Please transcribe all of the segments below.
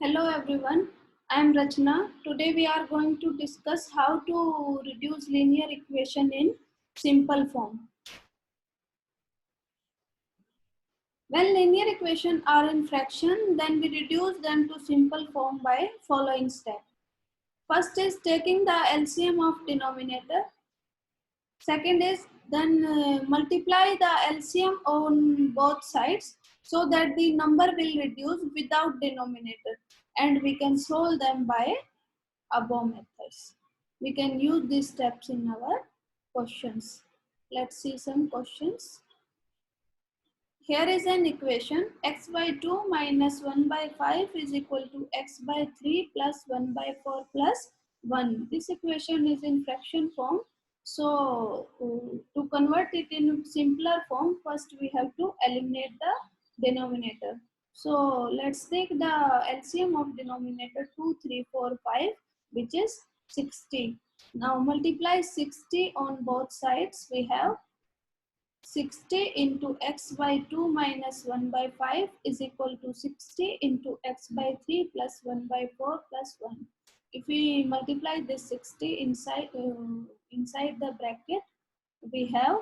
Hello everyone, I am Rachna. Today we are going to discuss how to reduce linear equation in simple form. When linear equations are in fraction, then we reduce them to simple form by following steps. First is taking the LCM of denominator. Second is then multiply the LCM on both sides so that the number will reduce without denominator, and we can solve them by above methods. We can use these steps in our questions. Let's see some questions. Here is an equation: x by 2 minus 1 by 5 is equal to x by 3 plus 1 by 4 plus 1. This equation is in fraction form. So to convert it in simpler form, first we have to eliminate the denominator. So let's take the LCM of denominator 2, 3, 4, 5, which is 60. Now multiply 60 on both sides. We have 60 into x by 2 minus 1 by 5 is equal to 60 into x by 3 plus 1 by 4 plus 1. If we multiply this 60 inside the bracket, we have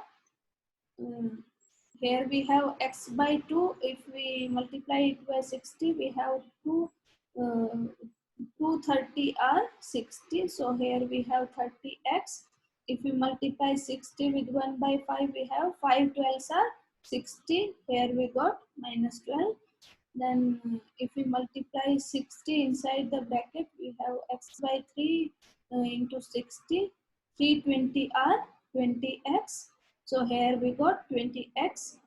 here we have x by 2. If we multiply it by 60, we have 230 are 60. So here we have 30x. If we multiply 60 with 1 by 5, we have 5 12s are 60. Here we got minus 12. Then if we multiply 60 inside the bracket, we have x by 3 into 60. 320 are 20x. So here we got 20x.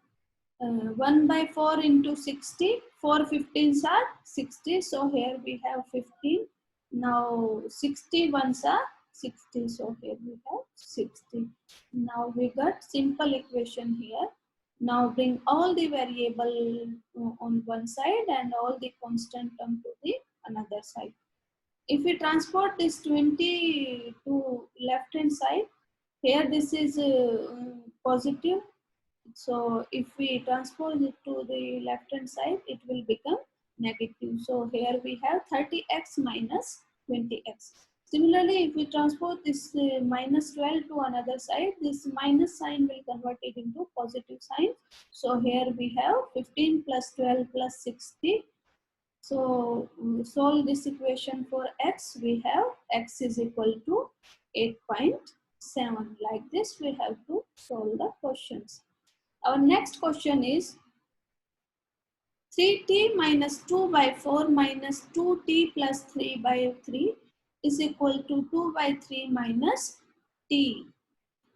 1 by 4 into 60. 4 15s are 60. So here we have 15. Now 60 ones are 60. So here we have 60. Now we got simple equation here. Now bring all the variable on one side and all the constant term to the another side. If we transport this 20 to left hand side, here this is positive. So if we transpose it to the left hand side, it will become negative. So here we have 30x minus 20x. Similarly, if we transpose this minus 12 to another side, this minus sign will convert it into positive sign. So here we have 15 plus 12 plus 60. So solve this equation for x. We have x is equal to 8.7. Like this, we have to solve the questions. Our next question is 3t minus 2 by 4 minus 2t plus 3 by 3 is equal to 2 by 3 minus t.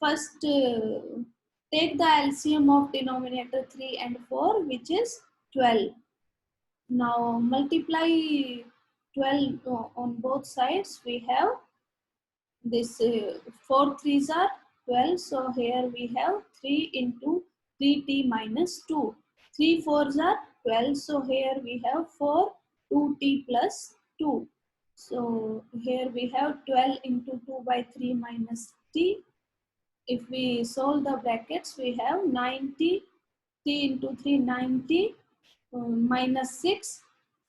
First, take the LCM of denominator 3 and 4, which is 12. Now multiply 12 on both sides. We have this 4 3s are 12. So here we have 3 into 3t minus 2. 3 4s are 12. So here we have 4 2t plus 2. So here we have 12 into 2 by 3 minus t. If we solve the brackets, we have 90. 3 into 3 90 minus 6.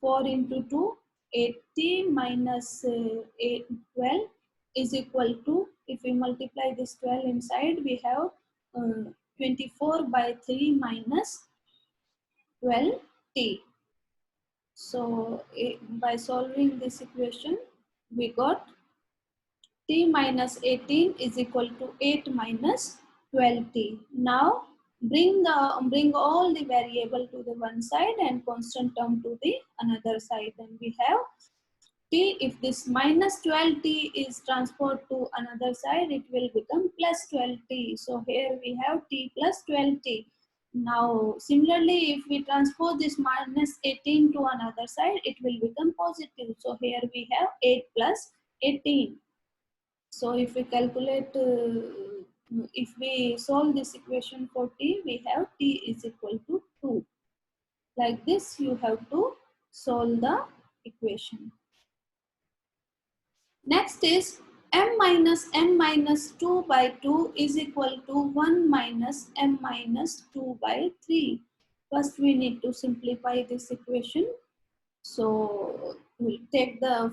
4 into 2 80 minus 8 12 is equal to, if we multiply this 12 inside, we have 24 by 3 minus 12t. So by solving this equation, we got t minus 18 is equal to 8 minus 12t. Now bring all the variable to the one side and constant term to the another side. Then we have t. If this minus 12t is transferred to another side, it will become plus 12t. So here we have t plus 12t. Now similarly, if we transpose this minus 18 to another side, it will become positive. So here we have 8 plus 18. So if we calculate, if we solve this equation for t, we have t is equal to 2. Like this, you have to solve the equation. Next is m minus 2 by 2 is equal to 1 minus m minus 2 by 3. First, we need to simplify this equation. So we'll take the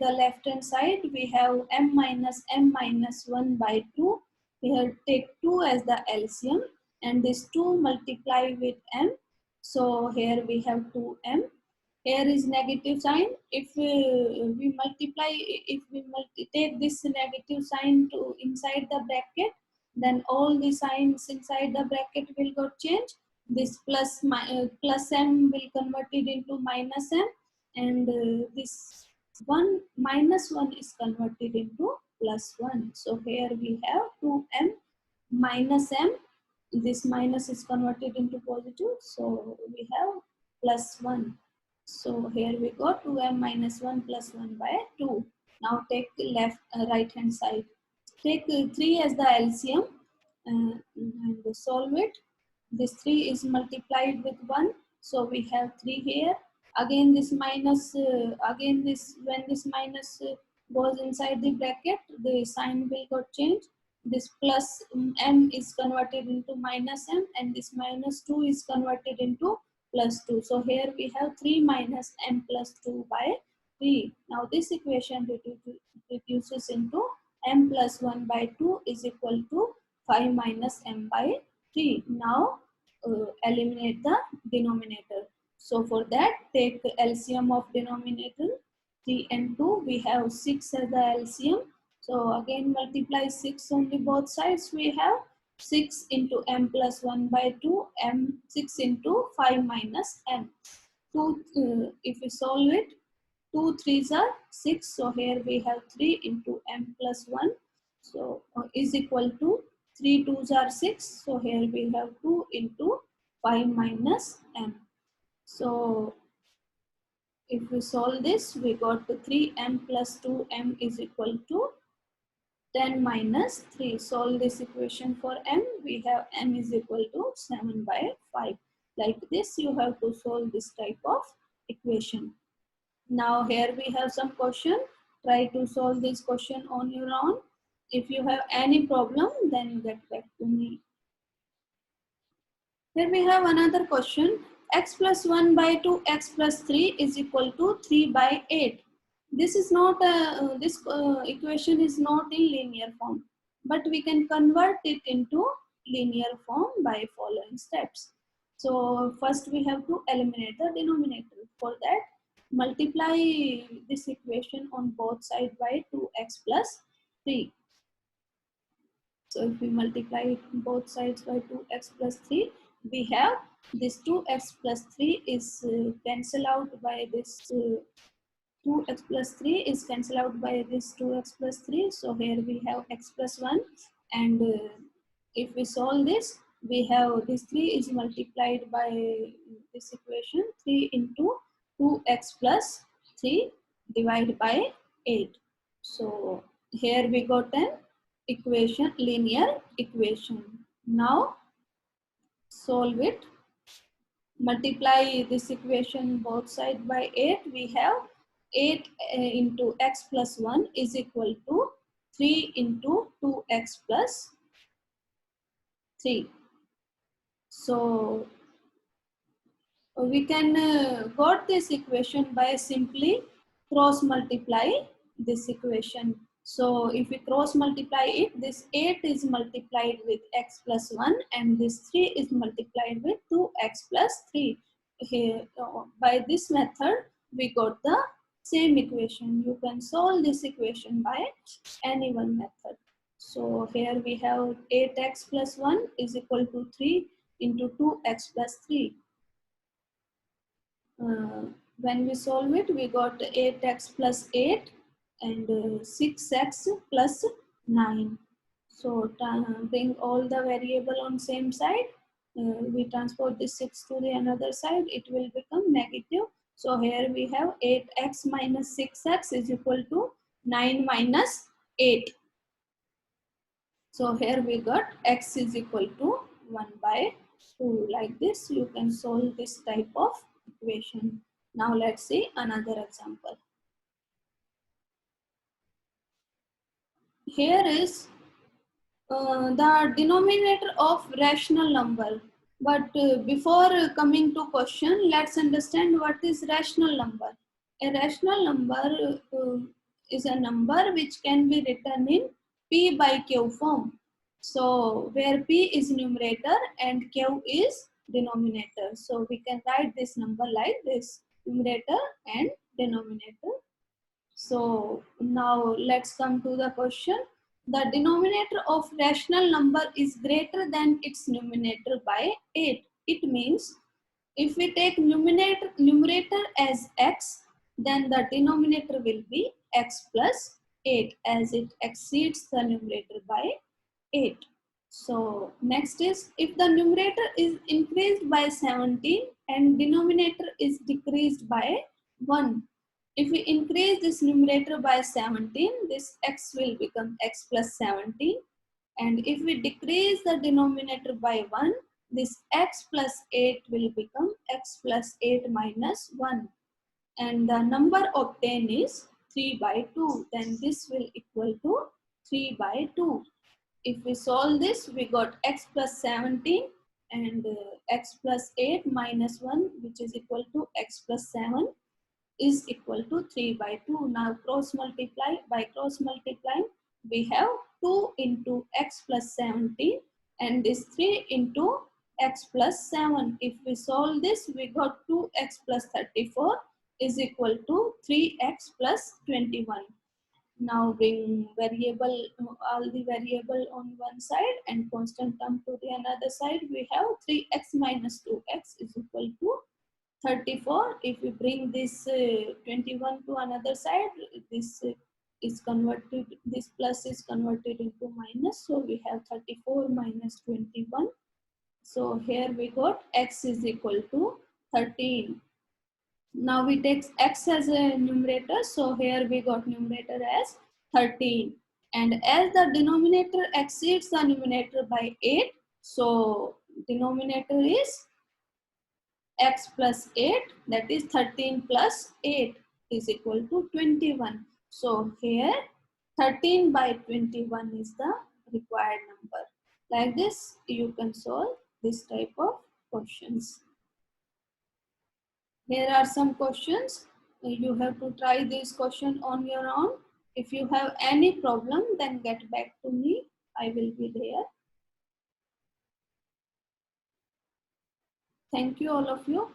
left hand side. We have m minus 1 by 2. Here take 2 as the LCM, and this 2 multiply with m. So here we have 2m. Here is negative sign. If we multiply, if we take this negative sign to inside the bracket, then all the signs inside the bracket will got change. This plus m will convert it into minus m, and this 1 minus 1 is converted into plus 1. So here we have 2m minus m. This minus is converted into positive, so we have plus 1. So here we go 2m minus 1 plus 1 by 2. Now take right hand side. Take 3 as the LCM and solve it. This 3 is multiplied with 1, so we have 3 here. Again this minus, again this, when this minus goes inside the bracket, the sign will got changed. This plus m is converted into minus m, and this minus 2 is converted into plus 2. So here we have 3 minus m plus 2 by 3. Now this equation reduces into m plus 1 by 2 is equal to 5 minus m by 3. Now eliminate the denominator. So for that, take LCM of denominator. 3 and 2, we have 6 as the LCM. So again multiply 6 on the both sides. We have 6 into m plus 1 by 2, m 6 into 5 minus m. 2, if we solve it, 2 3s are 6. So here we have 3 into m plus 1. So is equal to 3 2s are 6. So here we have 2 into 5 minus m. So if we solve this, we got to 3m plus 2m is equal to 10 minus 3. Solve this equation for m. We have m is equal to 7 by 5. Like this, you have to solve this type of equation. Now here we have some question. Try to solve this question on your own. If you have any problem, then get back to me. Here we have another question. X plus 1 by 2 x plus 3 is equal to 3 by 8. This is not this equation is not in linear form, but we can convert it into linear form by following steps. So first we have to eliminate the denominator. For that, multiply this equation on both sides by 2x plus 3. So if we multiply it on both sides by 2x plus 3, we have this 2x plus 3 is cancelled out by this 2x plus 3 is cancelled out by this 2x plus 3. So here we have x plus 1, and if we solve this, we have this 3 is multiplied by this equation, 3 into 2x plus 3 divided by 8. So here we got an equation, linear equation. Now solve it. Multiply this equation both sides by 8. We have 8 into x plus 1 is equal to 3 into 2x plus 3. So we can got this equation by simply cross multiply this equation. So if we cross multiply it, this 8 is multiplied with x plus 1, and this 3 is multiplied with 2x plus 3. Here, by this method, we got the same equation. You can solve this equation by any one method. So here we have 8x plus 1 is equal to 3 into 2x plus 3. When we solve it, we got 8x plus 8 and 6x plus 9. So bring all the variable on same side. We transport this 6 to the another side, it will become negative. So here we have 8x minus 6x is equal to 9 minus 8. So here we got x is equal to 1 by 2. Like this, you can solve this type of equation. Now let's see another example. Here is the denominator of rational number. But before coming to question, let's understand what is rational number. A rational number is a number which can be written in P by Q form. So where P is numerator and Q is denominator. So we can write this number like this, numerator and denominator. So now let's come to the question. The denominator of rational number is greater than its numerator by 8. It means if we take numerator as x, then the denominator will be x plus 8 as it exceeds the numerator by 8. So next is if the numerator is increased by 17 and denominator is decreased by 1. If we increase this numerator by 17, this x will become x plus 17. And if we decrease the denominator by 1, this x plus 8 will become x plus 8 minus 1. And the number obtained is 3 by 2. Then this will equal to 3 by 2. If we solve this, we got x plus 17 and x plus 8 minus 1, which is equal to x plus 7 is equal to 3 by 2. Now cross multiply. By cross multiplying, we have 2 into x plus 17 and this 3 into x plus 7. If we solve this, we got 2x plus 34 is equal to 3x plus 21. Now bring variable, all the variable on one side and constant term to the another side. We have 3x minus 2x is equal to 34. If we bring this 21 to another side, this is converted, this plus is converted into minus. So we have 34 minus 21. So here we got x is equal to 13. Now we take x as a numerator. So here we got numerator as 13. And as the denominator exceeds the numerator by 8, so denominator is x plus 8, that is 13 plus 8 is equal to 21. So here 13 by 21 is the required number. Like this you can solve this type of questions. Here are some questions. You have to try this question on your own. If you have any problem, then get back to me. I will be there. Thank you all of you.